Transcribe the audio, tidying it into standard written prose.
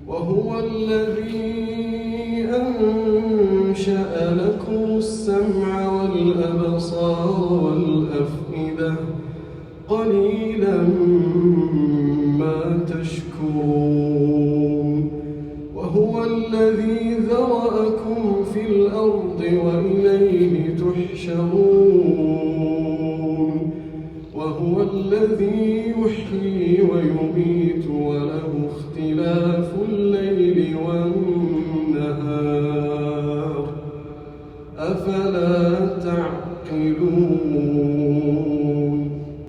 وهو الذي أنشأ لكم السمع والأبصار والأفئدة قليلا ما تشكرون وهو الذي ذرأكم في الأرض وإليه تحشرون وهو الذي يحيي ويميت وله اختلاف الليل والنهار